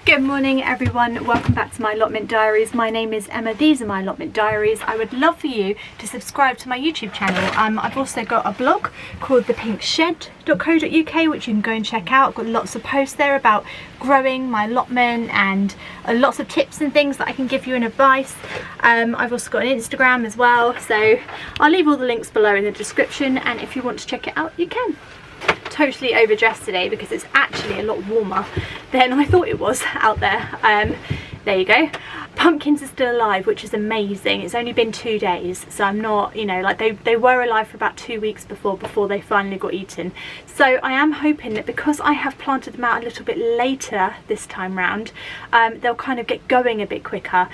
Good morning everyone, welcome back to my Allotment Diaries. My name is Emma, these are my Allotment Diaries. I would love for you to subscribe to my YouTube channel. I've also got a blog called thepinkshed.co.uk which you can go and check out. I've got lots of posts there about growing my allotment and lots of tips and things that I can give you and advice. I've also got an Instagram as well, so I'll leave all the links below in the description, and if you want to check it out you can. Totally overdressed today because it's actually a lot warmer than I thought it was out there. There you go. Pumpkins are still alive, which is amazing. It's only been 2 days, so I'm not, you know, like they were alive for about 2 weeks before they finally got eaten. So I am hoping that because I have planted them out a little bit later this time round, they'll kind of get going a bit quicker.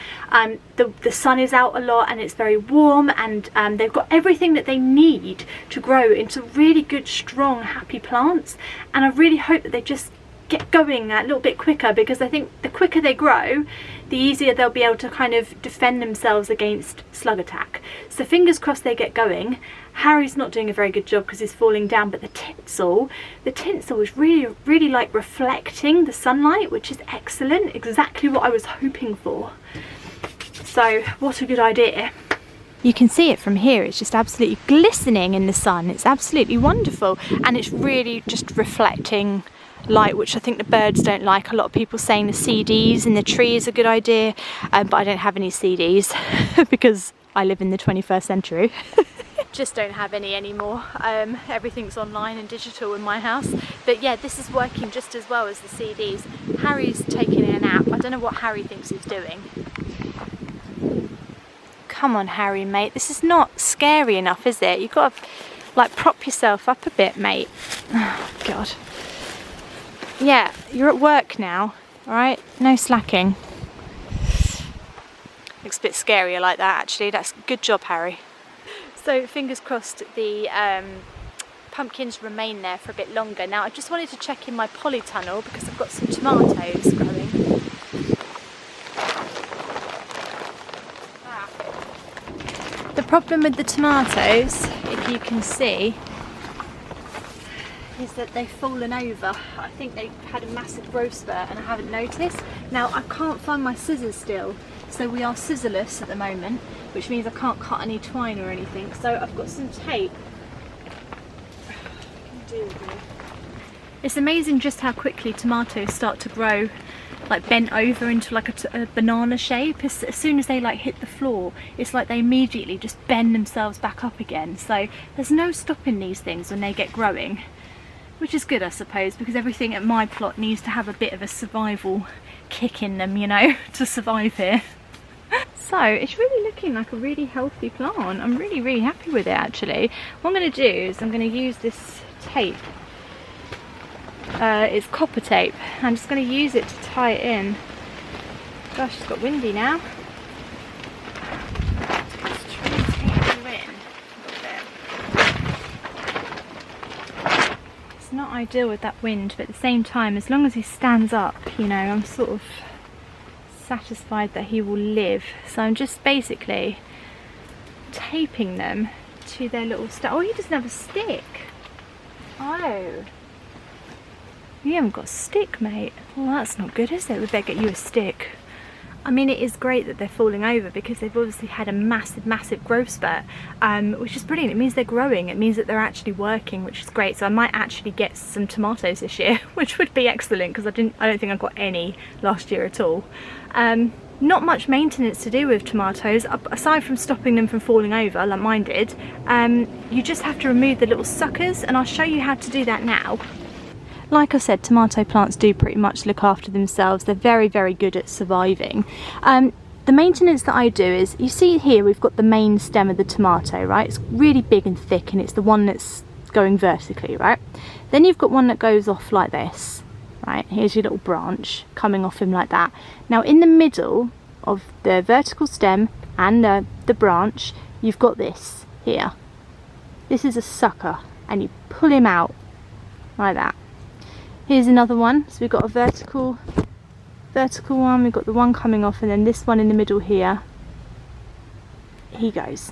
The sun is out a lot and it's very warm, and they've got everything that they need to grow into really good, strong, happy plants. And I really hope that they just get going a little bit quicker, because I think the quicker they grow, the easier they'll be able to kind of defend themselves against slug attack. So fingers crossed they get going. Harry's not doing a very good job because he's falling down, but the tinsel is really like reflecting the sunlight, which is excellent, exactly what I was hoping for. So what a good idea. You can see it from here, it's just absolutely glistening in the sun. It's absolutely wonderful, and it's really just reflecting light, which I think the birds don't like. A lot of people saying the CDs in the tree is a good idea, but I don't have any CDs because I live in the 21st century. Just don't have any anymore. Everything's online and digital in my house. But yeah, this is working just as well as the CDs. Harry's taking a nap. I don't know what Harry thinks he's doing. Come on Harry, mate, this is not scary enough, is it? You've got to like prop yourself up a bit, mate. Oh God. Yeah, you're at work now, alright? No slacking. Looks a bit scarier like that actually. That's good job, Harry. So fingers crossed the pumpkins remain there for a bit longer. Now I just wanted to check in my polytunnel because I've got some tomatoes growing. The problem with the tomatoes, if you can see, is that they've fallen over. I think they've had a massive growth spurt and I haven't noticed. Now I can't find my scissors still, so we are scissorless at the moment, which means I can't cut any twine or anything. So I've got some tape. It's amazing just how quickly tomatoes start to grow, like bent over into like a banana shape. As soon as they like hit the floor, it's like they immediately just bend themselves back up again. So there's no stopping these things when they get growing, which is good I suppose, because everything at my plot needs to have a bit of a survival kick in them, you know, to survive here. So it's really looking like a really healthy plant. I'm really happy with it actually. What I'm going to do is I'm going to use this tape. It's copper tape. I'm just going to use it to tie it in. Gosh, it's got windy now. It's not ideal with that wind, but at the same time, as long as he stands up, you know, I'm sort of satisfied that he will live. So I'm just basically taping them to their little Oh, he doesn't have a stick. Oh. You haven't got a stick, mate. Well, that's not good, is it? We better get you a stick. I mean, it is great that they're falling over because they've obviously had a massive growth spurt, which is brilliant. It means they're growing. It means that they're actually working, which is great. So I might actually get some tomatoes this year, which would be excellent because I don't think I got any last year at all. Not much maintenance to do with tomatoes, aside from stopping them from falling over like mine did. You just have to remove the little suckers, and I'll show you how to do that now. Like I said, tomato plants do pretty much look after themselves. They're very good at surviving. The maintenance that I do is, you see here we've got the main stem of the tomato, right? It's really big and thick, and it's the one that's going vertically, right? Then you've got one that goes off like this, right? Here's your little branch coming off him like that. Now in the middle of the vertical stem and the branch, you've got this here. This is a sucker, and you pull him out like that. Here's another one. So we've got a vertical one, we've got the one coming off, and then this one in the middle here, he goes.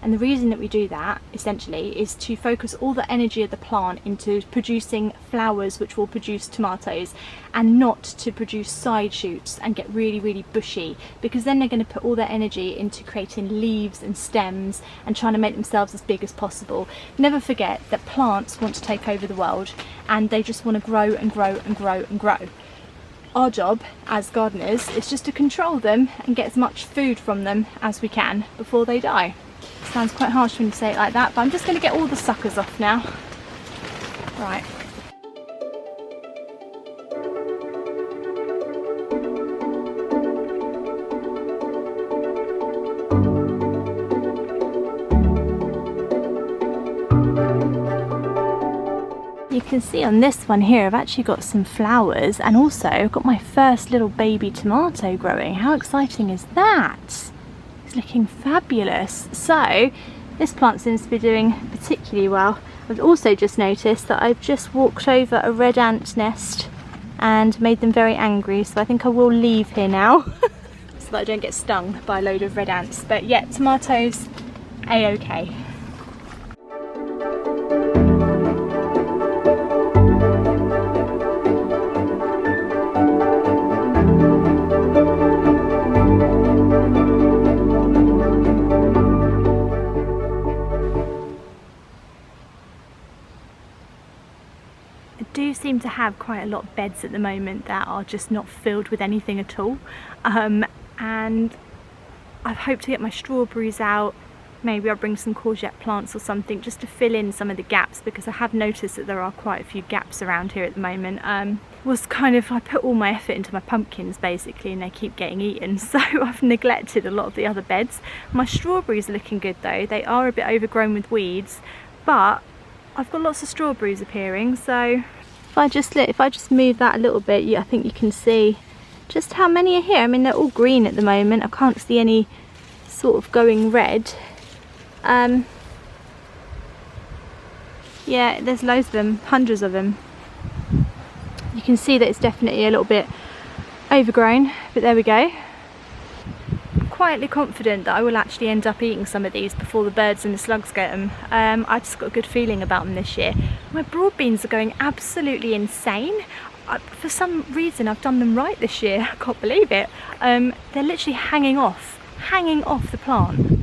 And the reason that we do that essentially is to focus all the energy of the plant into producing flowers which will produce tomatoes, and not to produce side shoots and get really bushy, because then they're going to put all their energy into creating leaves and stems and trying to make themselves as big as possible. Never forget that plants want to take over the world, and they just want to grow and grow and grow and grow. Our job as gardeners is just to control them and get as much food from them as we can before they die. Sounds quite harsh when you say it like that, but I'm just going to get all the suckers off now. Right. You can see on this one here I've actually got some flowers, and also I've got my first little baby tomato growing. How exciting is that? It's looking fabulous. So this plant seems to be doing particularly well. I've also just noticed that I've just walked over a red ant nest and made them very angry, so I think I will leave here now so that I don't get stung by a load of red ants. But yeah, tomatoes a-okay. Do seem to have quite a lot of beds at the moment that are just not filled with anything at all, and I hope to get my strawberries out. Maybe I'll bring some courgette plants or something just to fill in some of the gaps, because I have noticed that there are quite a few gaps around here at the moment. I put all my effort into my pumpkins basically, and they keep getting eaten, so I've neglected a lot of the other beds. My strawberries are looking good though. They are a bit overgrown with weeds, but I've got lots of strawberries appearing. So if I just move that a little bit, I think you can see just how many are here. I mean, they're all green at the moment. I can't see any sort of going red. Yeah, there's loads of them, hundreds of them. You can see that it's definitely a little bit overgrown, but there we go. I'm quietly confident that I will actually end up eating some of these before the birds and the slugs get them. I just got a good feeling about them this year. My broad beans are going absolutely insane. For some reason I've done them right this year. I can't believe it. They're literally hanging off the plant.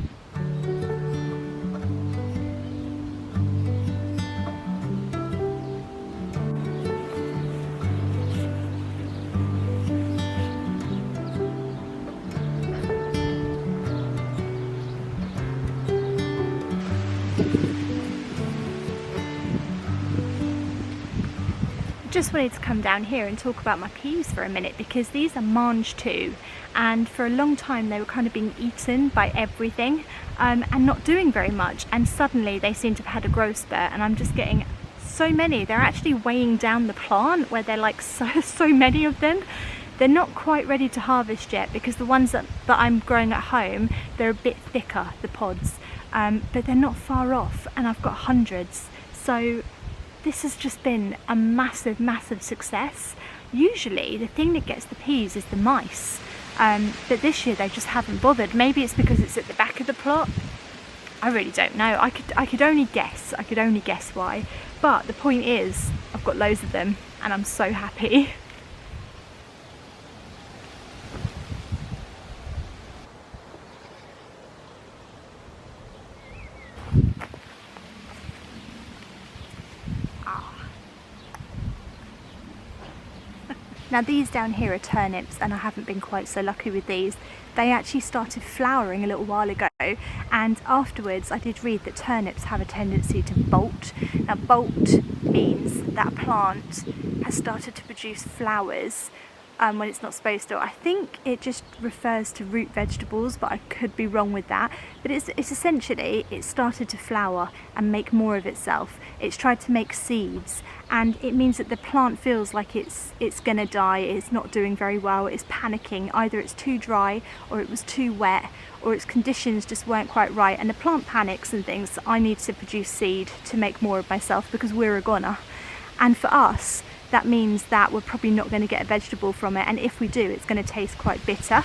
Just wanted to come down here and talk about my peas for a minute, because these are mange too, and for a long time they were kind of being eaten by everything and not doing very much, and suddenly they seem to have had a growth spurt, and I'm just getting so many. They're actually weighing down the plant, where they're like so many of them. They're not quite ready to harvest yet, because the ones that I'm growing at home, they're a bit thicker, the pods, but they're not far off, and I've got hundreds. So this has just been a massive success. Usually the thing that gets the peas is the mice, but this year they just haven't bothered. Maybe it's because it's at the back of the plot. I really don't know. I could only guess why, but the point is I've got loads of them and I'm so happy. Now these down here are turnips, and I haven't been quite so lucky with these. They actually started flowering a little while ago, and afterwards I did read that turnips have a tendency to bolt. Now bolt means that a plant has started to produce flowers when it's not supposed to. I think it just refers to root vegetables, but I could be wrong with that. But it's essentially, it started to flower and make more of itself. It's tried to make seeds, and it means that the plant feels like it's gonna die, it's not doing very well, it's panicking. Either it's too dry, or it was too wet, or its conditions just weren't quite right, and the plant panics and thinks, I need to produce seed to make more of myself because we're a goner. And for us, that means that we're probably not going to get a vegetable from it, and if we do, it's going to taste quite bitter.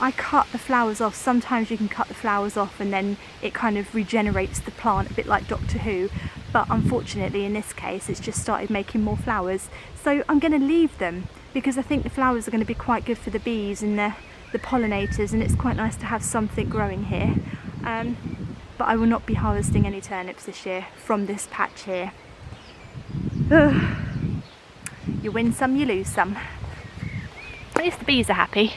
I cut the flowers off. Sometimes you can cut the flowers off and then it kind of regenerates the plant, a bit like Doctor Who, but unfortunately in this case it's just started making more flowers. So I'm going to leave them because I think the flowers are going to be quite good for the bees and the pollinators, and it's quite nice to have something growing here. But I will not be harvesting any turnips this year from this patch here. You win some, you lose some. At least the bees are happy.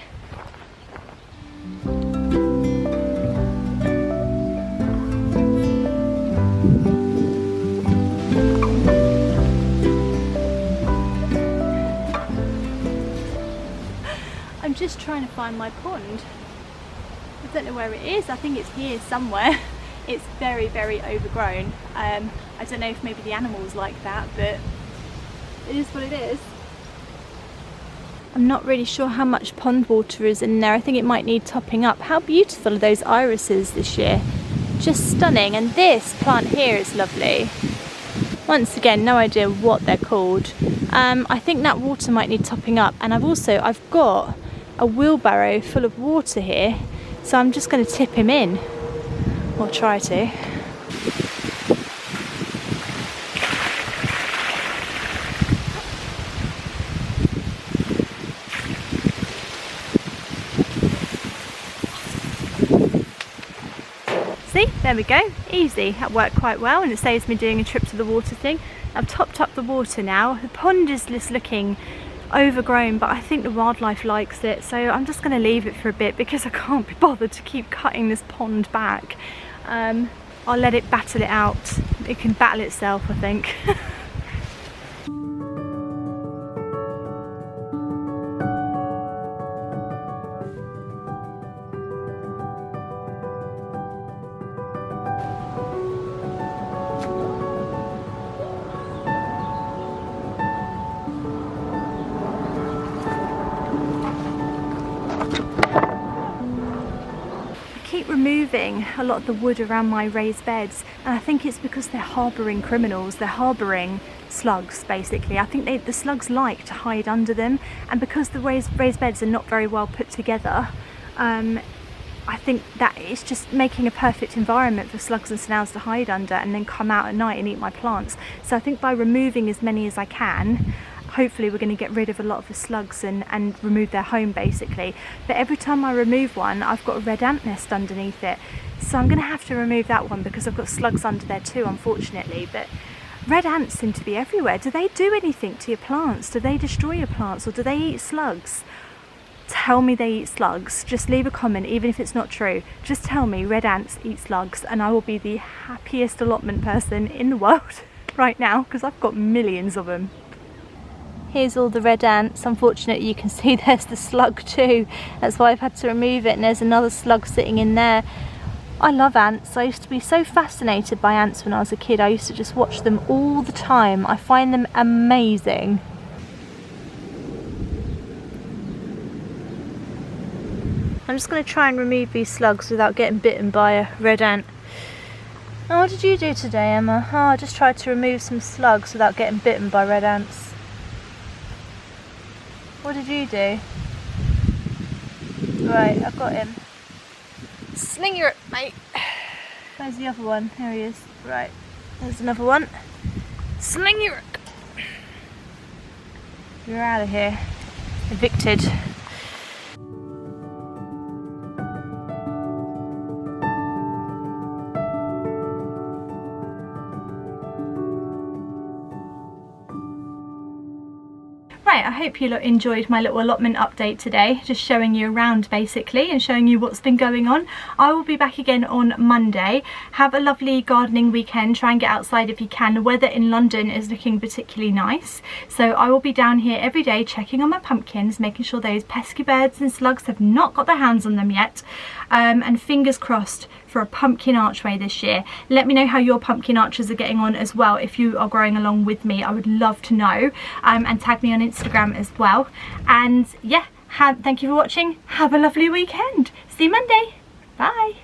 I'm just trying to find my pond. I don't know where it is. I think it's here somewhere. It's very, very overgrown. I don't know if maybe the animals like that, but it is what it is. I'm not really sure how much pond water is in there. I think it might need topping up. How beautiful are those irises this year? Just stunning. And this plant here is lovely. Once again, no idea what they're called. I think that water might need topping up. And I've got a wheelbarrow full of water here, so I'm just going to tip him in, or try to. See, there we go, easy. That worked quite well, and it saves me doing a trip to the water thing. I've topped up the water now. The pond is just looking overgrown, but I think the wildlife likes it, so I'm just going to leave it for a bit because I can't be bothered to keep cutting this pond back. I'll let it battle it out. It can battle itself, I think. Removing a lot of the wood around my raised beds, and I think it's because they're harbouring criminals. They're harbouring slugs, basically. I think the slugs like to hide under them, and because the raised beds are not very well put together, I think that it's just making a perfect environment for slugs and snails to hide under and then come out at night and eat my plants. So I think by removing as many as I can, hopefully we're going to get rid of a lot of the slugs and remove their home, basically. But every time I remove one, I've got a red ant nest underneath it, so I'm going to have to remove that one because I've got slugs under there too, unfortunately. But red ants seem to be everywhere. Do they do anything to your plants? Do they destroy your plants, or do they eat slugs? Tell me they eat slugs. Just leave a comment, even if it's not true. Just tell me red ants eat slugs, and I will be the happiest allotment person in the world right now, because I've got millions of them. Here's all the red ants. Unfortunately, you can see there's the slug too. That's why I've had to remove it, and there's another slug sitting in there. I love ants. I used to be so fascinated by ants when I was a kid. I used to just watch them all the time. I find them amazing. I'm just going to try and remove these slugs without getting bitten by a red ant. Oh, what did you do today, Emma? Oh, I just tried to remove some slugs without getting bitten by red ants. What did you do? Right, I've got him. Sling your mate. Where's the other one? There he is. Right, there's another one. Sling your. You're out of here. Evicted. Right, I hope you enjoyed my little allotment update today, just showing you around basically and showing you what's been going on. I will be back again on Monday. Have a lovely gardening weekend, try and get outside if you can. The weather in London is looking particularly nice, so I will be down here every day checking on my pumpkins, making sure those pesky birds and slugs have not got their hands on them yet, and fingers crossed for a pumpkin archway this year. Let me know how your pumpkin arches are getting on as well. If you are growing along with me, I would love to know, and tag me on Instagram as well. And yeah, thank you for watching. Have a lovely weekend. See you Monday. Bye.